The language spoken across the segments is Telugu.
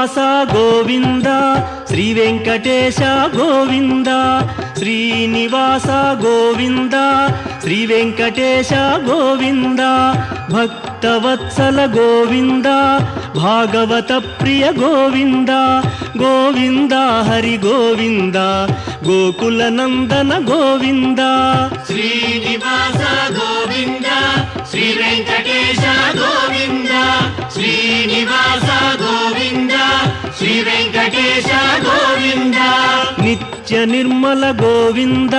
శ్రీనివాస గోవింద శ్రీ వెంకటేశ గోవింద శ్రీనివాస గోవింద శ్రీ వెంకటేశ గోవింద భక్తవత్సల గోవింద భాగవత ప్రియ గోవింద గోవింద హరి గోవింద గోకుల నందన గోవింద శ్రీనివాస గోవింద శ్రీ వెంకటేశ గోవింద శ్రీనివాస గోవింద శ్రీ వెంకటేశ గోవింద నిత్య నిర్మల గోవింద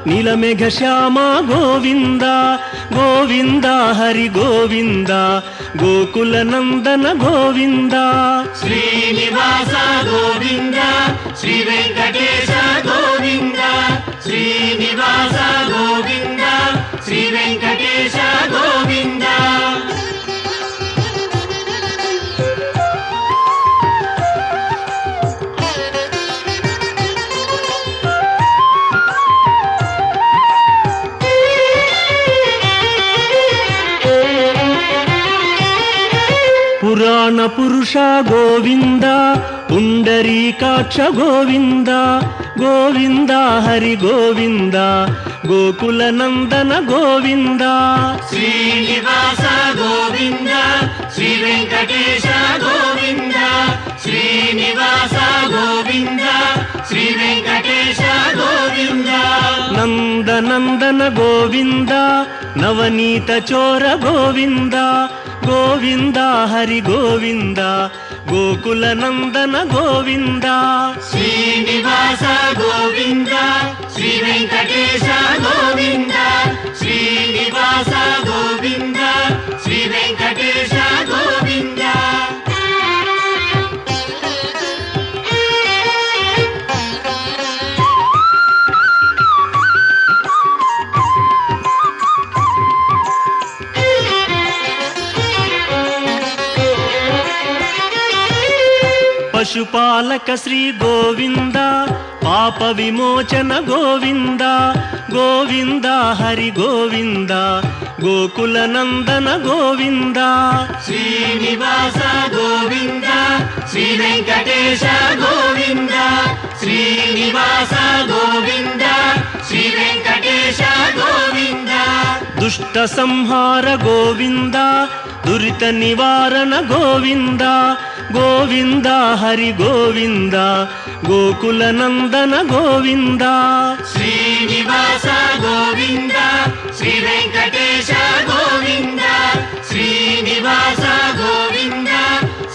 నీలమేఘ శ్యామ గోవింద గోవింద హరి గోవింద గోకుల నందన గోవింద శ్రీనివాస గోవింద శ్రీ వెంకటేశ గోవింద శ్రీనివాస గోవింద శ్రీ వెంకటేశ గోవింద పురాణ పురుష గోవింద పుండరీకాక్ష గోవింద గోవింద హరి గోవింద గోకుల నందన గోవింద శ్రీనివాస గోవింద శ్రీ వెంకటేశ గోవింద శ్రీనివాస గోవింద శ్రీ వెంకటేశ గోవింద నందనందన గోవింద నవనీత చోర గోవింద గోవింద హరి గోవింద గోకుల నందన గోవింద శ్రీనివాస గోవింద శ్రీ వెంకటేశ గోవింద శ్రీనివాస గోవింద శ్రీ వెంకటేశ గోవింద పశుపాలక శ్రీ గోవింద పాప విమోచన గోవింద గోవింద హరి గోవింద గోకుల నందన గోవింద శ్రీనివాస గోవింద శ్రీ వెంకటేశ గోవింద శ్రీనివాస గోవింద శ్రీ వెంకటేశ గోవింద దుష్ట సంహార గోవింద దురిత నివారణ గోవింద గోవింద హరి గోవింద గోకుల నందన గోవింద శ్రీనివాస గోవింద శ్రీ వెంకటేశ గోవింద శ్రీనివాస గోవింద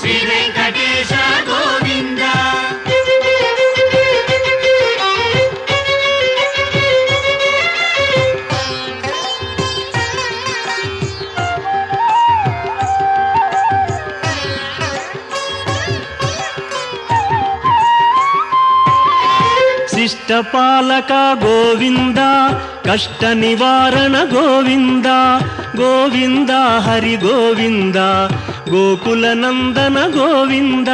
శ్రీ వెంకటేశ గోవింద శిష్టపాలక గోవింద కష్ట నివారణ గోవింద గోవింద హరి గోవింద గోకుల నందన గోవింద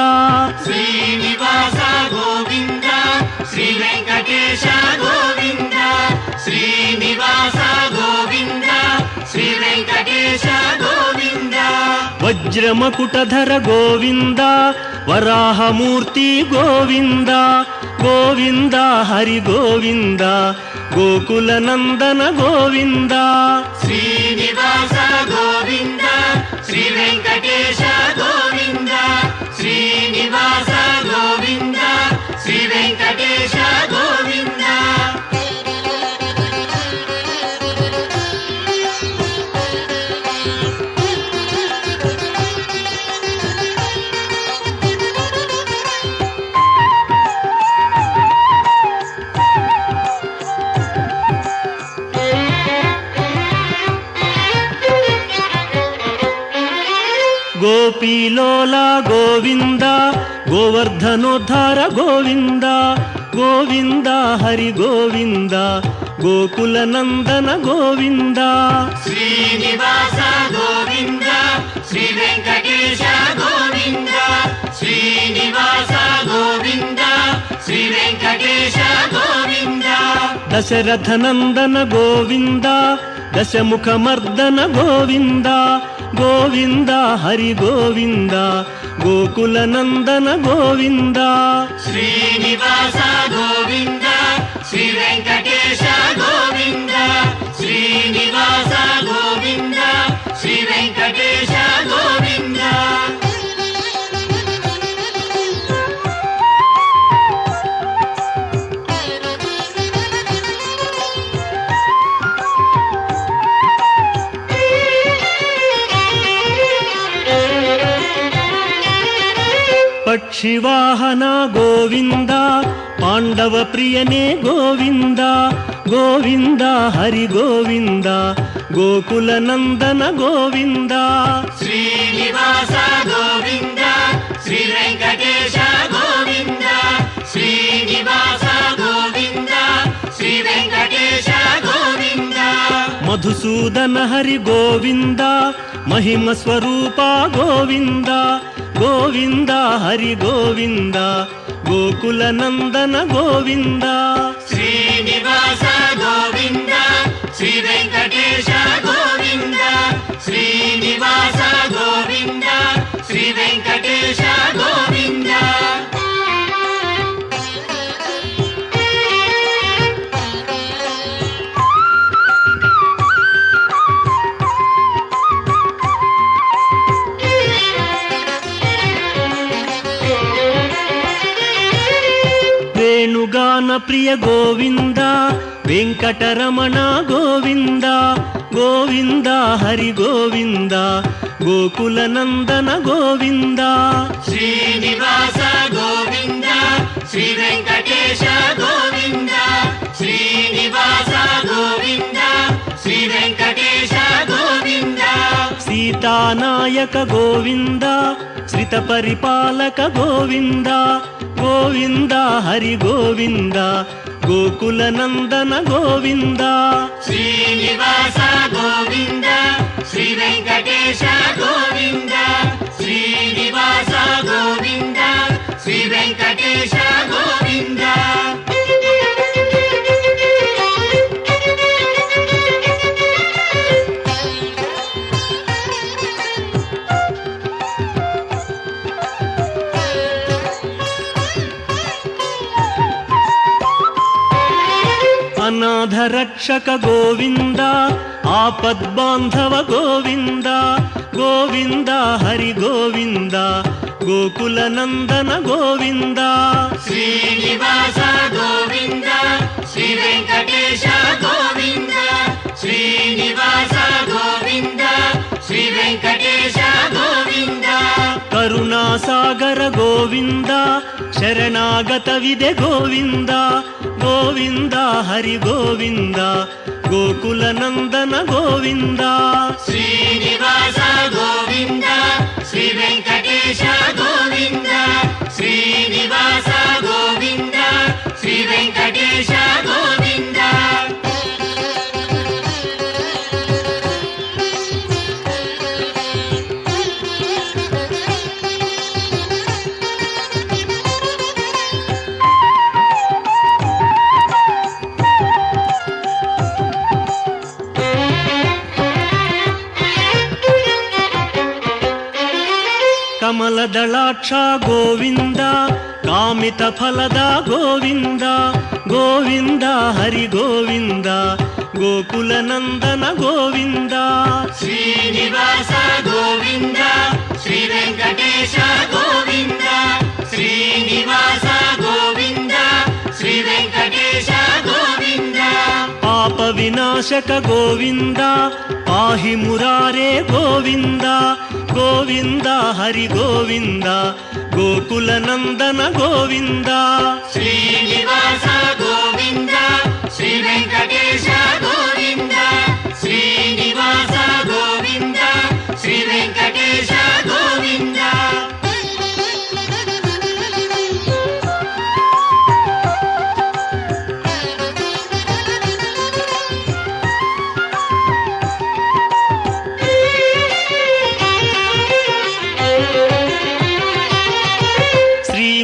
శ్రీనివాస గోవింద శ్రీ వెంకటేశ గోవింద శ్రీనివాస గోవింద శ్రీ వెంకటేశ గోవింద వజ్రమకుటధర గోవింద వరాహమూర్తి గోవింద గోవింద హరి గోవింద గోకుల నందన గోవింద శ్రీనివాస గోవింద శ్రీ వెంకటేశ గోవింద శ్రీనివాస గోవింద శ్రీ వెంకటేశ గోవింద గోపీలోల గోవింద గోవర్ధనోద్ధార గోవింద గోవింద హరి గోవింద గోకుల నందన గోవింద శ్రీనివాస గోవింద శ్రీ వెంకటేశ గోవింద శ్రీనివాస గోవింద శ్రీ వెంకటేశ గోవింద దశరథ నందన గోవింద దశముఖమర్దన గోవింద గోవింద హరి గోవింద గోకులనందన గోవింద శ్రీనివాస గోవింద శ్రీ వెంకటేశ గోవింద శ్రీనివాస గోవింద శ్రీ వెంకటేశ గోవింద పక్షివాహన గోవింద పాండవ ప్రియనే గోవింద గోవింద హరి గోవింద గోకులనందన గోవింద శ్రీనివాస గోవింద శ్రీ వెంకటేశ గోవింద శ్రీనివాస గోవింద శ్రీ వెంకటేశ గోవింద మధుసూదన హరి గోవింద మహిమ స్వరూప గోవింద గోవింద హరి గోవింద గోకులనందన గోవింద శ్రీనివాస గోవింద శ్రీ వెంకటేశ గోవింద శ్రీనివాస గోవింద శ్రీ వెంకటేశ గోవింద వేణుగాన ప్రియ గోవింద వెంకటరమణ గోవింద గోవింద హరి గోవింద గోకులనందన గోవింద శ్రీనివాస గోవింద శ్రీ వెంకటేశ గోవింద శ్రీనివాస గోవింద శ్రీ వెంకటేశ గోవింద సీతానాయక గోవింద శ్రిత పరిపాలక గోవింద గోవింద హరి గోవింద గోకులనందన గోవింద శ్రీనివాస గోవింద శ్రీ వెంకటేశ గోవింద శ్రీనివాస గోవింద శ్రీ వెంకటేశ గోవింద అనాథ రక్షక గోవింద ఆపద్బాంధవ గోవింద గోవింద హరి గోవింద గోకులనందన గోవింద శ్రీనివాస గోవింద శ్రీ వెంకటేశ గోవింద శ్రీనివాస గోవింద శ్రీ వెంకటేశ గోవింద కరుణాసాగర గోవింద శరణాగత విదే గోవింద గోవింద హరి గోవింద గోకులనందన గోవింద శ్రీనివాస గోవింద శ్రీ వెంకటేశ గోవింద శ్రీనివాస గోవింద శ్రీ వెంకటేశ గోవింద ಕಮಲದಳಾಕ್ಷ ಗೋವಿಂದ ಕಾಮಿತ ಫಲದ ಗೋವಿಂದ ಗೋವಿಂದ ಹರಿ ಗೋವಿಂದ ಗೋಕುಲನಂದನ ಗೋವಿಂದ ಶ್ರೀನಿವಾಸ ಗೋವಿಂದ ಶ್ರೀ ವೆಂಕಟೇಶ ಗೋವಿಂದ ಶ್ರೀನಿವಾಸ ಗೋವಿಂದ ಶ್ರೀ ವೆಂಕಟೇಶ ಗೋವಿಂದ ಪಾಪ ವಿನಾಶಕ ಗೋವಿಂದ ಪಾಹಿ ಮುರಾರೇ ಗೋವಿಂದ ಗೋವಿಂದ ಹರಿ ಗೋವಿಂದ ಗೋಕುಲನಂದನ ಗೋವಿಂದ ಶ್ರೀನಿವಾಸ ಗೋವಿಂದ ಶ್ರೀ ವೆಂಕಟೇಶ ಗೋವಿಂದ ಶ್ರೀನಿವಾಸ ಗೋವಿಂದ ಶ್ರೀ ವೆಂಕಟೇಶ ಗೋವಿಂದ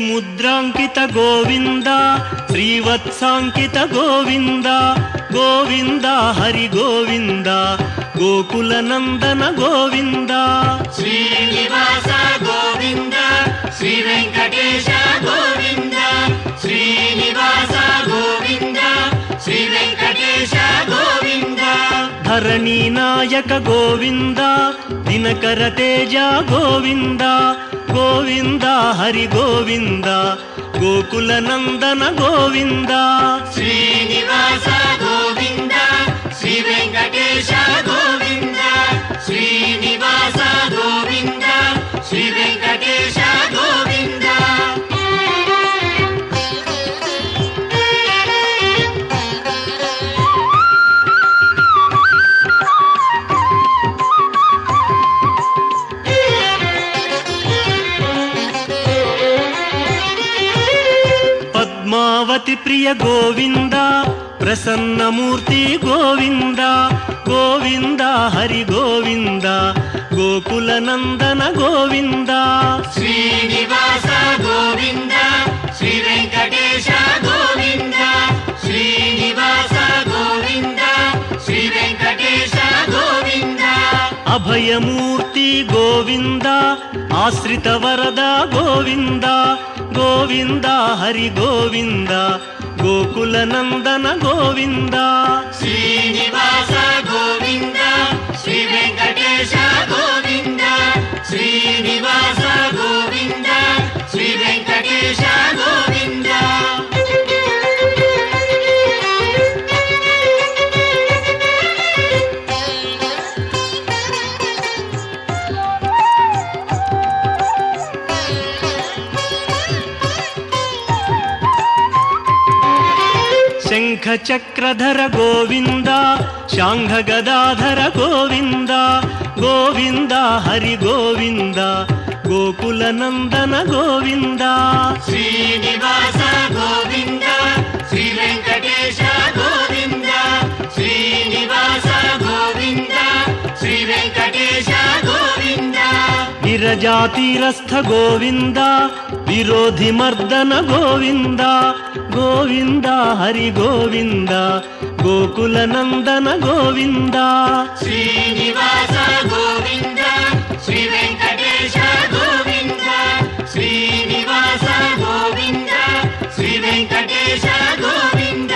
ಮುದ್ರಾಂಕಿತ ಗೋವಿಂದ ಶ್ರೀವತ್ಸಾಂಕಿತ ಗೋವಿಂದ ಗೋವಿಂದ ಹರಿ ಗೋವಿಂದ ಗೋಕುಲ ನಂದನ ಗೋವಿಂದ ಶ್ರೀನಿವಾಸ ಗೋವಿಂದ ಶ್ರೀ ವೆಂಕಟೇಶ ಗೋವಿಂದ ಶ್ರೀನಿವಾಸ ಗೋವಿಂದ ಶ್ರೀ ವೆಂಕಟೇಶ ಗೋವಿಂದ ಧರಣಿ ನಾಯಕ ಗೋವಿಂದ ದಿನಕರ ತೇಜ ಗೋವಿಂದ ಗೋವಿಂದ ಹರಿ ಗೋವಿಂದ ಗೋಕುಲ ನಂದನ ಗೋವಿಂದ ಶ್ರೀನಿವಾಸ ಗೋವಿಂದ ಶ್ರೀ ವೆಂಕಟೇಶ ಗೋವಿಂದ ಶ್ರೀನಿವಾಸ ಗೋವಿಂದ ಶ್ರೀ ವೆಂಕಟೇಶ ಗೋವಿಂದ ಪದ್ಮಾವತಿ ಪ್ರಿಯ ಗೋವಿಂದ ಪ್ರಸನ್ನ ಮೂರ್ತಿ ಗೋವಿಂದ ಗೋವಿಂದ ಹರಿ ಗೋವಿಂದ ಗೋಕುಲ ನಂದನ ಗೋವಿಂದ ಶ್ರೀನಿವಾಸ ಗೋವಿಂದ ಶ್ರೀ ವೆಂಕಟೇಶ ಗೋವಿಂದ ಶ್ರೀನಿವಾಸ ಗೋವಿಂದ ಶ್ರೀ ವೆಂಕಟೇಶ ಗೋವಿಂದ ಅಭಯ ಮೂರ್ತಿ ಗೋವಿಂದ ಆಶ್ರಿತ ವರದ ಗೋವಿಂದ ಗೋವಿಂದ ಹರಿ ಗೋವಿಂದ ಗೋಕುಲ ನಂದನ ಗೋವಿಂದ ಶ್ರೀನಿವಾಸ ಗೋವಿಂದ ಶ್ರೀ ವೆಂಕಟೇಶ ಗೋವಿಂದ ಶ್ರೀನಿವಾಸ ಗೋವಿಂದ ಶ್ರೀ ವೆಂಕಟೇಶ ಗೋವಿಂದ ಶಂಖ ಚಕ್ರಧರ ಗೋವಿಂದ ಶಾಂಘ ಗದಾಧರ ಗೋವಿಂದ ಗೋವಿಂದ ಹರಿ ಗೋವಿಂದ ಗೋಕುಲ ನಂದನ ಗೋವಿಂದ ಶ್ರೀನಿವಾಸ ಗೋವಿಂದ ಶ್ರೀ ವೆಂಕಟೇಶ ಗೋವಿಂದ ಶ್ರೀನಿವಾಸ ಗೋವಿಂದ ಶ್ರೀ ವೆಂಕಟೇಶ ಗೋವಿಂದ ವಿರಜಾತಿರಸ್ಥ ಗೋವಿಂದ ವಿರೋಧಿ ಮರ್ದನ ಗೋವಿಂದ ಗೋವಿಂದ ಹರಿ ಗೋವಿಂದ ಗೋಕುಲ ನಂದನ ಗೋವಿಂದ ಶ್ರೀನಿವಾಸ ಗೋವಿಂದ ಶ್ರೀ ವೆಂಕಟೇಶ ಗೋವಿಂದ ಶ್ರೀನಿವಾಸ ಗೋವಿಂದ ಶ್ರೀ ವೆಂಕಟೇಶ ಗೋವಿಂದ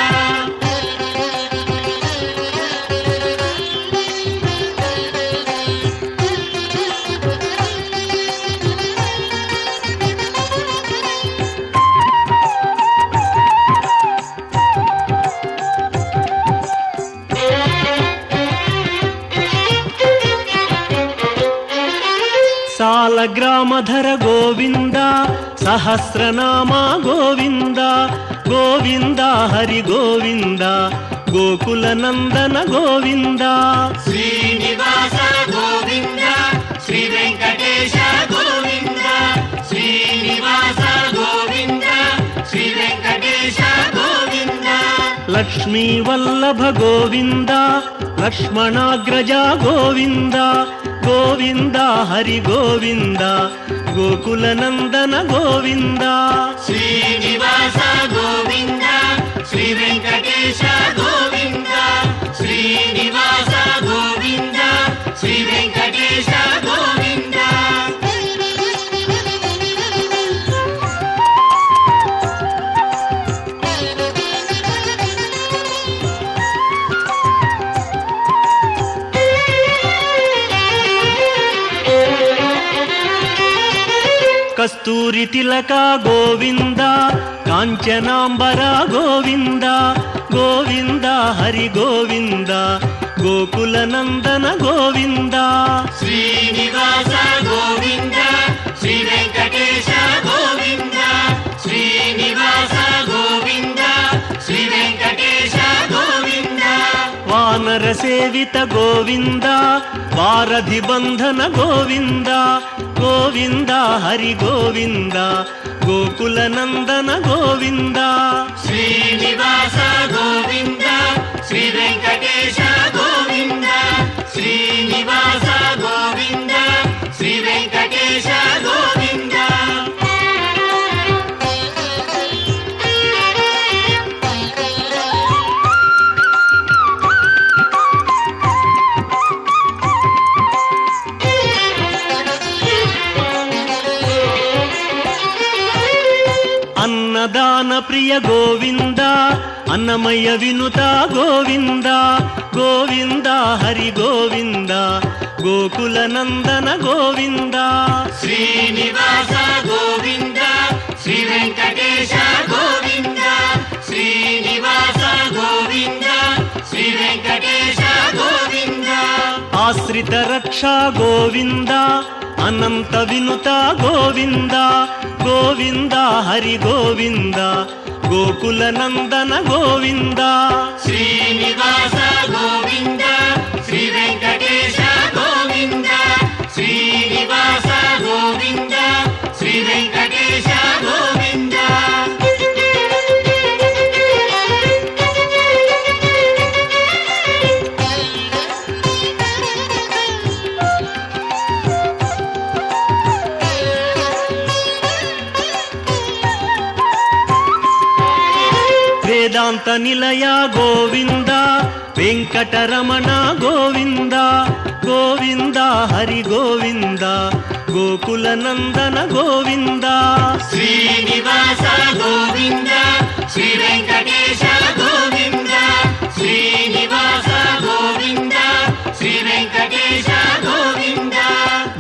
ಸಾಲಗ್ರಾಮಧರ ಗೋವಿಂದ ಸಹಸ್ರನಾಮ ಗೋವಿಂದ ಗೋವಿಂದ ಹರಿ ಗೋವಿಂದ ಗೋಕುಲ ನಂದನ ಗೋವಿಂದ ಶ್ರೀನಿವಾಸ ಗೋವಿಂದ ಶ್ರೀ ವೆಂಕಟೇಶ ಗೋವಿಂದ ಶ್ರೀನಿವಾಸ ಗೋವಿಂದ ಶ್ರೀ ವೆಂಕಟೇಶ ಗೋವಿಂದ ಲಕ್ಷ್ಮೀ ವಲ್ಲಭ ಗೋವಿಂದ ಲಕ್ಷ್ಮಣಾಗ್ರಜ ಗೋವಿಂದ ಗೋವಿಂದ ಹರಿ ಗೋವಿಂದ ಗೋಕುಲ ನಂದನ ಗೋವಿಂದ ಶ್ರೀನಿವಾಸ ಗೋವಿಂದ ಶ್ರೀ ವೆಂಕಟೇಶ ಗೋವಿಂದ ಶ್ರೀನಿವಾಸ ಗೋವಿಂದ ಶ್ರೀ ವೆಂಕಟೇಶ ಗೋವಿಂದ ಕಸ್ತೂರಿ ತಿಲಕ ಗೋವಿಂದ ಕಾಂಚನಾಂಬರ ಗೋವಿಂದ ಗೋವಿಂದ ಹರಿ ಗೋವಿಂದ ಗೋಕುಲ ನಂದನ ಗೋವಿಂದ ಶ್ರೀನಿವಾಸ ಗೋವಿಂದ ಶ್ರೀ ವೆಂಕಟೇಶ ಗೋವಿಂದ ಶ್ರೀನಿವಾಸ ಗೋವಿಂದ ಶ್ರೀ ವೆಂಕಟೇಶ ಗೋವಿಂದ ವಾನರ ಸೇವಿತ ಗೋವಿಂದ ವಾರಧಿ ಬಂಧನ ಗೋವಿಂದ ಗೋವಿಂದ ಹರಿ ಗೋವಿಂದ ಗೋಕುಲ ನಂದನ ಗೋವಿಂದ ಶ್ರೀನಿವಾಸ ಗೋವಿಂದ ಶ್ರೀ ವೆಂಕಟೇಶ ಗೋವಿಂದ ಶ್ರೀನಿವಾಸ ಗೋವಿಂದ ಶ್ರೀ ವೆಂಕಟೇಶ ಗೋವಿಂದ అన్నమయ్య వినుత గోవింద గోవింద హరి గోవింద గోకుల నందన గోవింద శ్రీనివాస గోవింద శ్రీ వెంకటేశ గోవింద శ్రీనివాస గోవింద శ్రీ వెంకటేశ గోవింద ఆశ్రిత రక్షా గోవింద అనంత వినుత గోవింద గోవింద హరి గోవింద గోకుల నందన గోవింద శ్రీనివాస గోవింద శ్రీ వెంకటేశ గోవింద శ్రీనివాస గోవింద శ్రీ వెంకటేశ గోవింద వేదాంత నిలయ గోవింద వెంకటరమణ గోవింద గోవింద హరి గోవింద గోకుల నందన గోవింద శ్రీనివాస గోవింద శ్రీ వెంకటేశ గోవింద శ్రీనివాస గోవింద శ్రీ వెంకటేశ గోవింద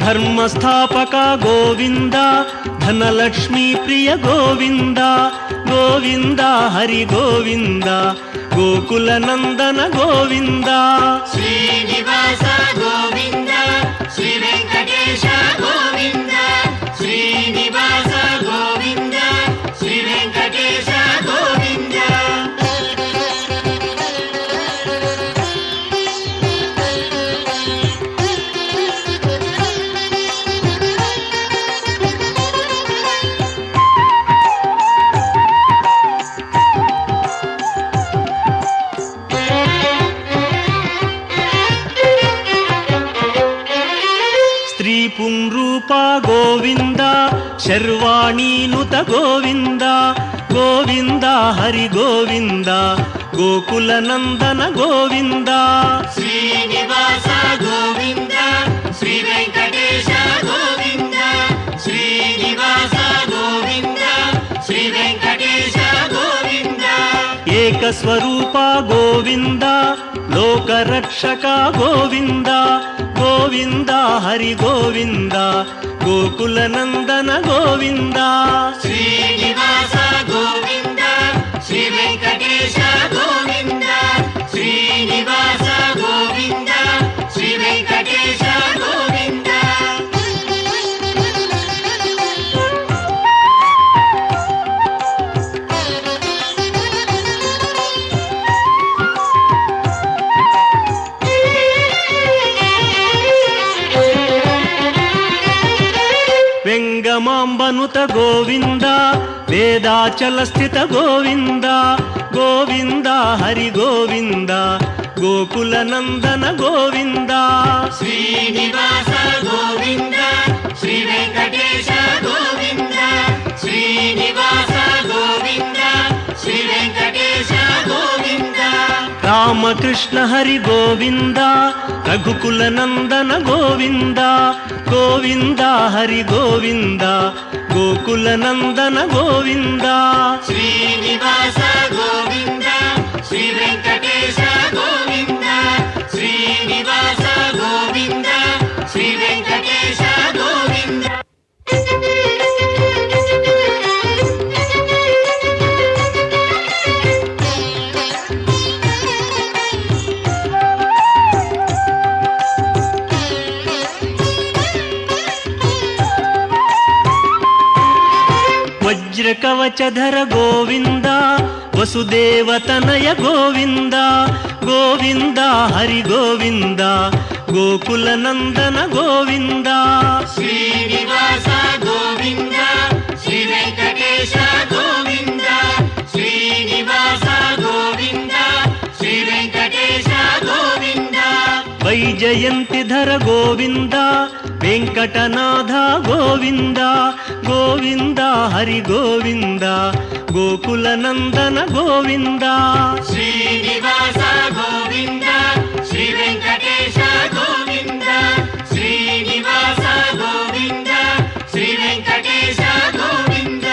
ధర్మస్థాపక గోవింద ధనలక్ష్మీ ప్రియ గోవింద గోవింద హరి గోవింద గోకుల నందన గోవింద శ్రీనివాస గోవింద శ్రీ వెంకటేశ గోవింద శ్రీనివాస గోవింద శ్రీ వెంకటేశ గోవింద స్త్రీ పుంరూప గోవింద శర్వాణీనుత గోవింద గోవింద హరి గోవింద గోకుల నందన గోవింద శ్రీనివాస గోవింద శ్రీ వెంకటేశ గోవింద శ్రీనివాస గోవింద శ్రీ వెంకటేశ గోవింద ఏకస్వరూప గోవింద లోకరక్షక గోవింద గోవింద హరి గోవింద గోకుల నందన గోవింద శ్రీనివాస గోవింద శ్రీ వెంకటేశ గోవింద శ్రీనివాస గోవింద శ్రీ వెంకటేశ గోవింద వెంగమాంబనుత గోవింద వేదాచల స్థిత గోవింద గోవింద హరి గోవింద గోకుల నందన గోవింద శ్రీనివాస గోవింద శ్రీ వెంకటేశ గోవింద శ్రీనివాస గోవింద శ్రీ వెంకటేశ గోవింద రామకృష్ణ హరి గోవింద రఘుకుల నందన గోవింద గోవింద హరి గోవింద గోకుల నందన గోవింద శ్రీనివాస గోవింద శ్రీ వెంకటేశ గోవింద శ్రీనివాస గోవింద శ్రీ వెంకటేశ గోవింద వజ్రకవచధర గోవింద వసుదేవతనయ గోవింద గోవింద హరి గోవింద గోకుల నందన గోవింద శ్రీనివాస గోవింద శ్రీ వెంకటేశ గోవింద శ్రీనివాస గోవింద శ్రీ వెంకటేశ గోవింద వైజయంతిధర గోవింద వెంకటనాథ గోవింద గోవింద హరి గోవింద గోకుల నందన గోవింద శ్రీనివాస గోవింద శ్రీ వెంకటేశ గోవింద శ్రీనివాస గోవింద శ్రీ వెంకటేశ గోవింద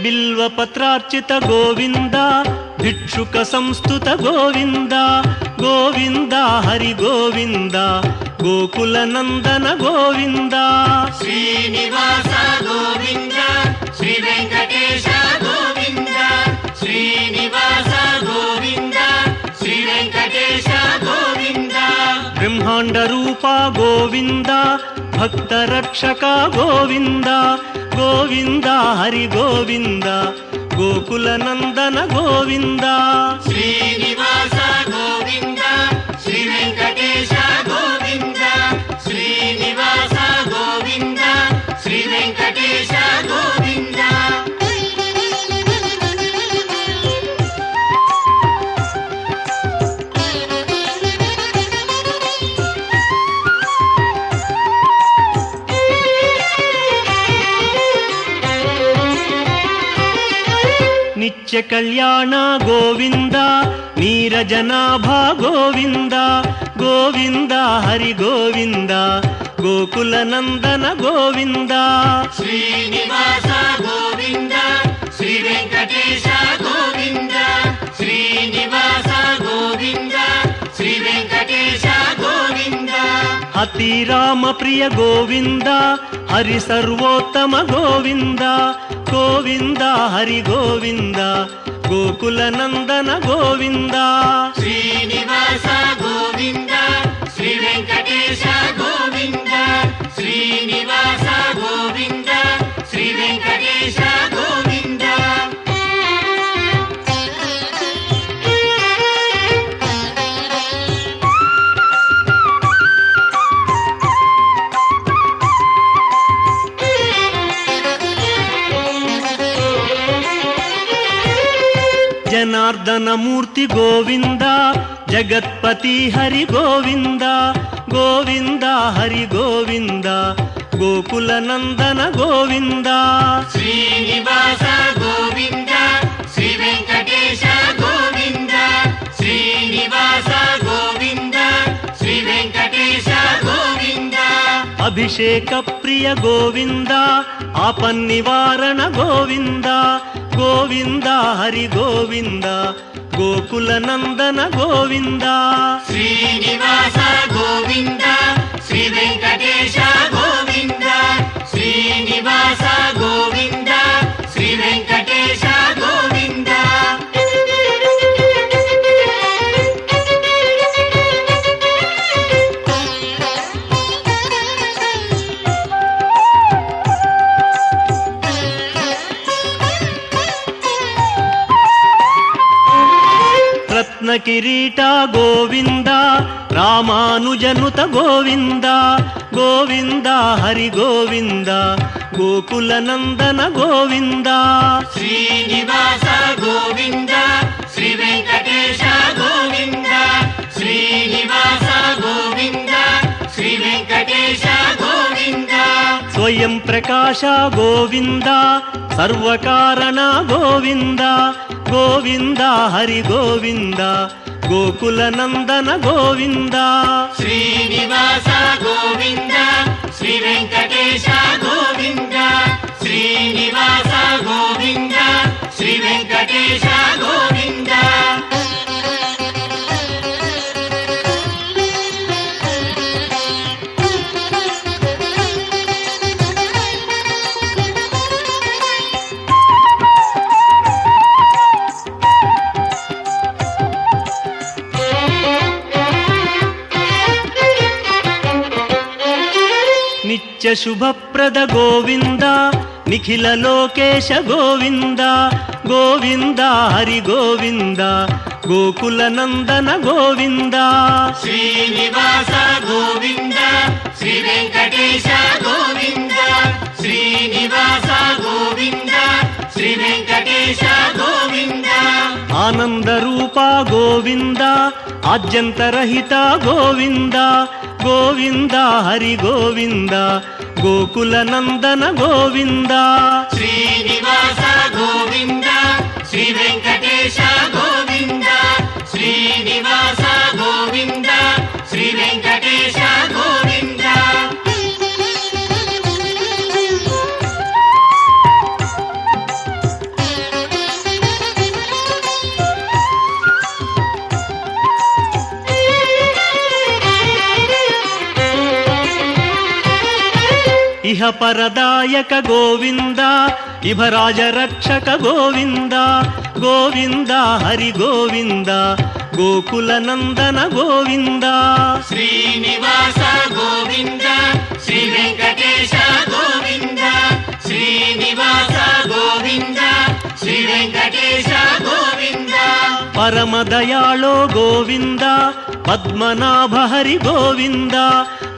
బిల్వపత్రార్చిత గోవింద భిక్షుక సంస్థుత గోవింద గోవింద హరి గోవింద గోకుల నందన గోవింద శ్రీనివాస గోవింద శ్రీ వెంకటేశ గోవింద శ్రీనివాస గోవింద శ్రీ వెంకటేశ గోవింద బ్రహ్మాండ రూప గోవింద భక్త రక్షక గోవింద గోవింద హరి గోవింద గోకుల నందన గోవింద శ్రీనివాస గోవింద శ్రీ వెంకటేశ గోవింద శ్రీనివాస గోవింద శ్రీ వెంకటేశ గోవింద నిత్య కళ్యాణ గోవింద నీరజనాభ గోవింద గోవింద హరి గోవింద గోకుల నందన గోవింద శ్రీనివాస గోవింద శ్రీ వెంకటేశ గోవింద శ్రీనివాస గోవింద శ్రీ వెంకటేశ గోవింద అతి రామ ప్రియ గోవింద హరి సర్వోత్తమ గోవింద గోవింద హరి గోవింద గోకుల నందన గోవింద శ్రీనివాస గోవింద శ్రీ వెంకటేశ గోవింద శ్రీనివాస గోవింద శ్రీ వెంకటేశ గోవింద జనార్దన మూర్తి గోవింద జగత్పతి హరి గోవింద గోవింద హరి గోవింద గోకుల నందన గోవింద శ్రీనివాస గోవింద శ్రీ వెంకటేశ గోవింద శ్రీనివాస గోవింద శ్రీ వెంకటేశ గోవింద అభిషేక ప్రియ గోవింద ఆపన్నివారణ గోవింద గోవింద హరి గోవింద గోకుల నందన గోవింద శ్రీనివాస గోవింద శ్రీ వెంకటేశ గోవింద శ్రీనివాస గోవింద శ్రీ వెంకటేశ గోవింద రత్న కిరీట గోవింద రామానుజనుత గోవింద గోవింద హరి గోవింద గోకుల నందన గోవింద శ్రీనివాస గోవింద శ్రీ వెంకటేశ గోవింద శ్రీనివాస గోవింద శ్రీ వెంకటేశ గోవింద స్వయం ప్రకాశ గోవింద సర్వకారణ గోవింద గోవింద హరి గోవింద గోకుల నందన గోవింద శ్రీనివాస గోవింద శ్రీ వెంకటేశ గోవింద శ్రీనివాస గోవింద శ్రీ వెంకటేశ గోవింద నిత్య శుభప్రద గోవింద నిఖిల లోకేశ గోవింద గోవింద హరి గోవింద గోకుల నందన గోవింద శ్రీనివాస గోవింద శ్రీ వెంకటేశ గోవింద శ్రీనివాస గోవింద శ్రీ వెంకటేశ గోవింద ఆనంద రూప గోవింద ఆద్యంతరహిత గోవింద గోవింద హరి గోవింద గోకుల నందన గోవింద శ్రీనివాస గోవింద శ్రీ వెంకటేశ గోవింద శ్రీనివాస గోవింద శ్రీ వెంకటేశ గోవింద ఇహ పరదాయక గోవింద ఇభరాజ రక్షక గోవింద గోవింద హరి గోవింద గోకుల నందన గోవింద శ్రీనివాస గోవింద శ్రీ వెంకటేశ గోవింద శ్రీనివాస గోవింద శ్రీ వెంకటేశ గోవింద పరమ దయాళో గోవింద పద్మనాభ హరి గోవింద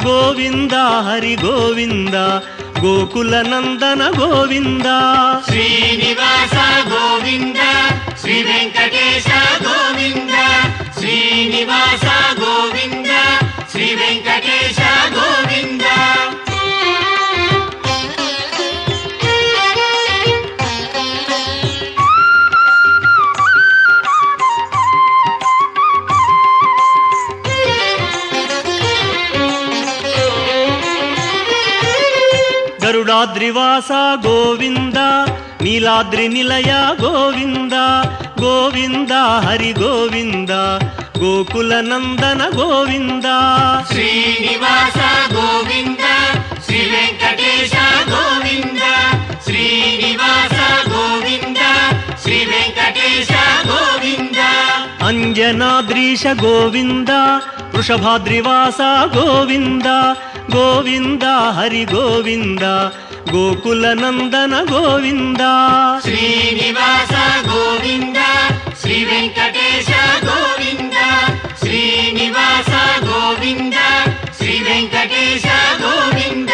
గోవింద హరి గోవింద గోకుల నందన గోవింద శ్రీనివాస గోవింద శ్రీ వెంకటేశ గోవింద శ్రీనివాస గోవింద శ్రీ వెంకటేశ గోవింద గరుడాద్రివాస గోవింద నీలాద్రి నిలయ గోవింద గోవింద హరి గోవింద గోకుల నందన గోవింద శ్రీనివాస గోవింద శ్రీ వెంకటేశ గోవింద శ్రీనివాస గోవింద శ్రీ వెంకటేశ గోవింద అంజనాద్రీశ గోవింద వృషభాద్రివాస గోవింద గోవింద హరి గోవింద గోకుల నందన గోవింద శ్రీనివాస గోవింద శ్రీ వెంకటేశ గోవింద శ్రీనివాస గోవింద శ్రీ వెంకటేశ గోవింద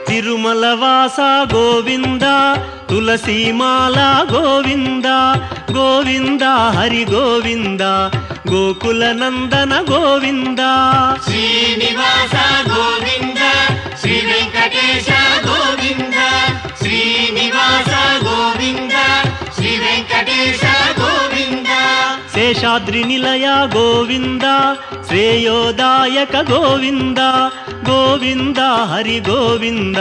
తిరుమలవాస గోవింద తులసీమాల గోవింద గోవింద హరి గోవింద గోకుల నందన గోవింద శ్రీనివాస గోవింద శ్రీ వెంకటేశ గోవింద శ్రీనివాస గోవింద శ్రీ వెంకటేశ గోవింద శేషాద్రి నిలయ గోవింద శ్రేయోదాయక గోవింద గోవింద హరి గోవింద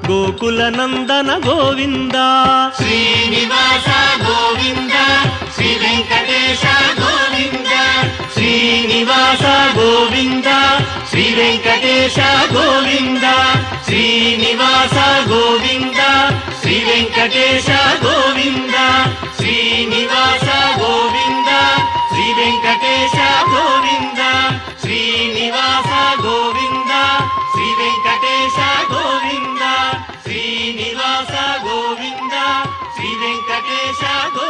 గోకుల నందన గోవింద శ్రీనివాస గోవింద శ్రీ వెంకటేశ గోవింద శ్రీనివాస గోవింద శ్రీ వెంకటేశ గోవింద శ్రీనివాస గోవింద శ్రీ వెంకటేశ గోవింద శ్రీనివాస గోవింద శ్రీ వెంకటేశ గోవింద శ్రీనివాస గోవింద శ్రీ వెంకటేశ గోవింద శ్రీనివాస గోవింద శ్రీ వెంకటేశ గోవింద